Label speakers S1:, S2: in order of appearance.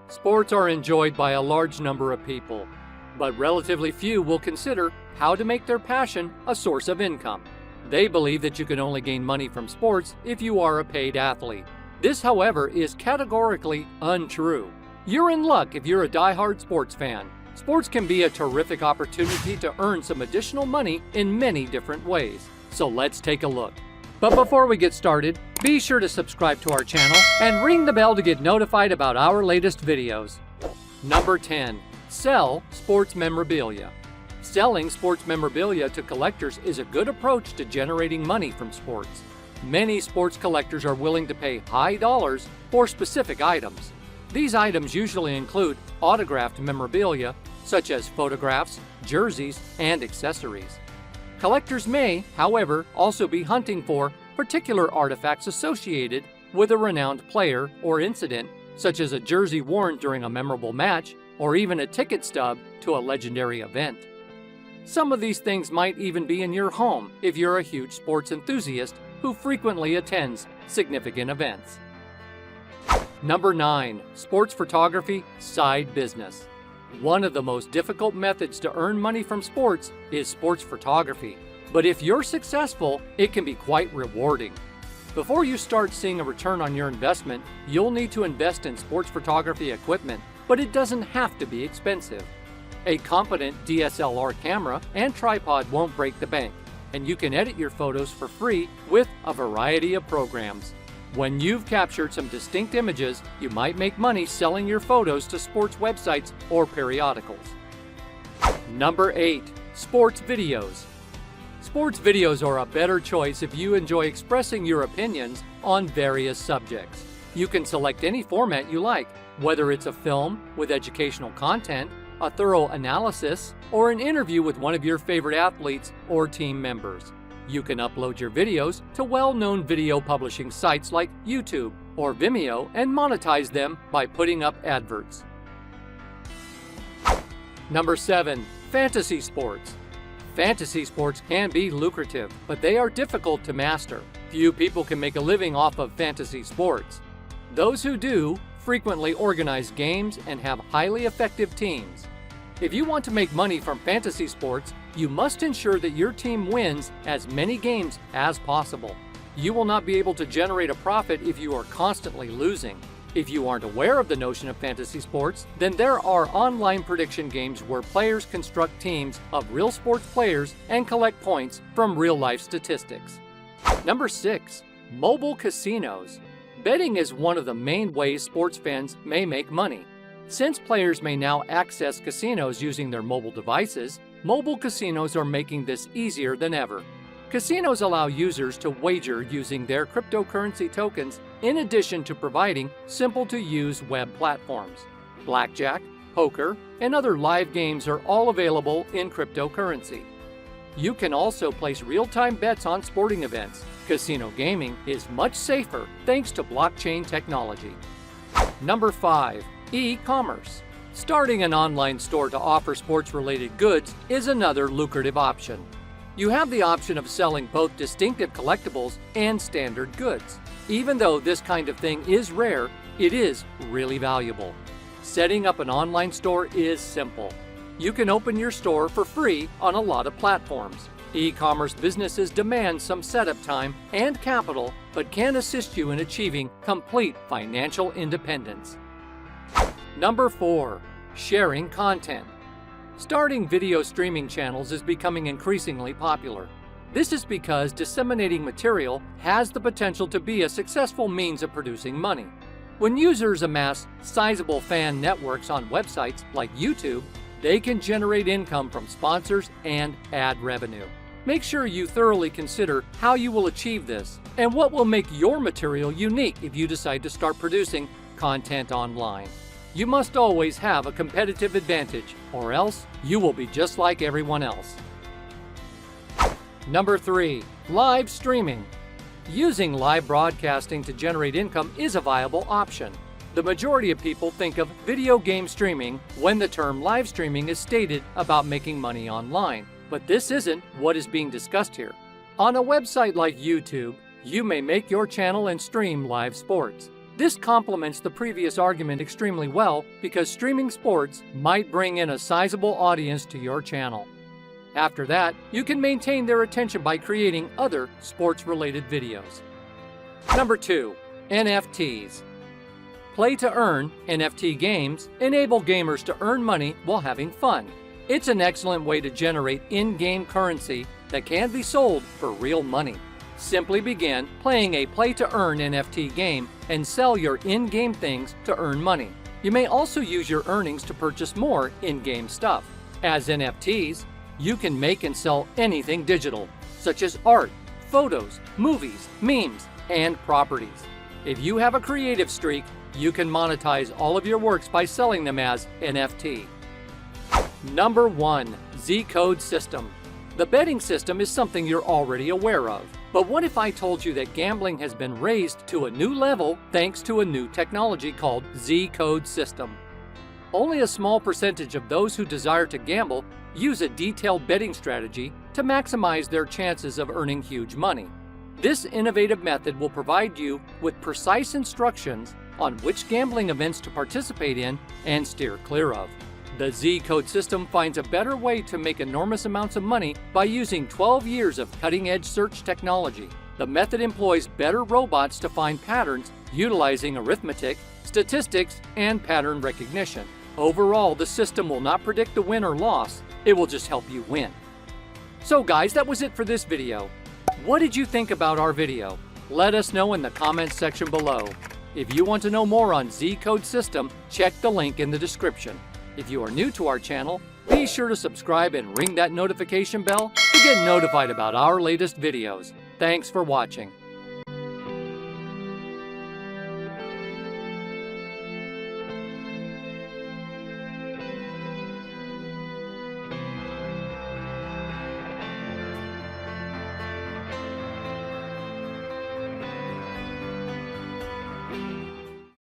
S1: Sports are enjoyed by a large number of people, but relatively few will consider how to make their passion a source of income. They believe that you can only gain money from sports if you are a paid athlete. This, however, is categorically untrue. You're in luck if you're a die-hard sports fan. Sports can be a terrific opportunity to earn some additional money in many different ways. So let's take a look. But before we get started, be sure to subscribe to our channel and ring the bell to get notified about our latest videos. Number 10. Sell sports memorabilia. Selling sports memorabilia to collectors is a good approach to generating money from sports. Many sports collectors are willing to pay high dollars for specific items. These items usually include autographed memorabilia, such as photographs, jerseys, and accessories. Collectors may, however, also be hunting for particular artifacts associated with a renowned player or incident, such as a jersey worn during a memorable match, or even a ticket stub to a legendary event. Some of these things might even be in your home if you're a huge sports enthusiast who frequently attends significant events. Number 9. Sports photography side business. One of the most difficult methods to earn money from sports is sports photography. But if you're successful, it can be quite rewarding. Before you start seeing a return on your investment, you'll need to invest in sports photography equipment, but it doesn't have to be expensive. A competent DSLR camera and tripod won't break the bank, and you can edit your photos for free with a variety of programs. When you've captured some distinct images, you might make money selling your photos to sports websites or periodicals. Number 8. Sports videos. Sports videos are a better choice if you enjoy expressing your opinions on various subjects. You can select any format you like, whether it's a film with educational content, a thorough analysis, or an interview with one of your favorite athletes or team members. You can upload your videos to well-known video publishing sites like YouTube or Vimeo and monetize them by putting up adverts. Number 7. Fantasy sports. Fantasy sports can be lucrative, but they are difficult to master. Few people can make a living off of fantasy sports. Those who do frequently organize games and have highly effective teams. If you want to make money from fantasy sports, you must ensure that your team wins as many games as possible. You will not be able to generate a profit if you are constantly losing. If you aren't aware of the notion of fantasy sports, then there are online prediction games where players construct teams of real sports players and collect points from real-life statistics. Number 6. Mobile casinos. Betting is one of the main ways sports fans may make money. Since players may now access casinos using their mobile devices, mobile casinos are making this easier than ever. Casinos allow users to wager using their cryptocurrency tokens in addition to providing simple-to-use web platforms. Blackjack, poker, and other live games are all available in cryptocurrency. You can also place real-time bets on sporting events. Casino gaming is much safer thanks to blockchain technology. Number 5. E-commerce. Starting an online store to offer sports-related goods is another lucrative option. You have the option of selling both distinctive collectibles and standard goods. Even though this kind of thing is rare, it is really valuable. Setting up an online store is simple. You can open your store for free on a lot of platforms. E-commerce businesses demand some setup time and capital, but can assist you in achieving complete financial independence. Number 4. Sharing content. Starting video streaming channels is becoming increasingly popular. This is because disseminating material has the potential to be a successful means of producing money. When users amass sizable fan networks on websites like YouTube, they can generate income from sponsors and ad revenue. Make sure you thoroughly consider how you will achieve this and what will make your material unique if you decide to start producing content online. You must always have a competitive advantage, or else you will be just like everyone else. Number 3. Live streaming. Using live broadcasting to generate income is a viable option. The majority of people think of video game streaming when the term live streaming is stated about making money online, but this isn't what is being discussed here. On a website like YouTube, you may make your channel and stream live sports. This complements the previous argument extremely well because streaming sports might bring in a sizable audience to your channel. After that, you can maintain their attention by creating other sports-related videos. Number 2. NFTs. Play-to-earn NFT games enable gamers to earn money while having fun. It's an excellent way to generate in-game currency that can be sold for real money. Simply begin playing a play-to-earn NFT game and sell your in-game things to earn money. You may also use your earnings to purchase more in-game stuff. As NFTs, you can make and sell anything digital, such as art, photos, movies, memes, and properties. If you have a creative streak, you can monetize all of your works by selling them as NFT. Number 1. ZCode System. The betting system is something you're already aware of. But what if I told you that gambling has been raised to a new level thanks to a new technology called ZCode System? Only a small percentage of those who desire to gamble use a detailed betting strategy to maximize their chances of earning huge money. This innovative method will provide you with precise instructions on which gambling events to participate in and steer clear of. The ZCode System finds a better way to make enormous amounts of money by using 12 years of cutting-edge search technology. The method employs better robots to find patterns utilizing arithmetic, statistics, and pattern recognition. Overall, the system will not predict the win or loss, it will just help you win. So guys, that was it for this video. What did you think about our video? Let us know in the comments section below. If you want to know more on ZCode System, check the link in the description. If you are new to our channel, be sure to subscribe and ring that notification bell to get notified about our latest videos. Thanks for watching.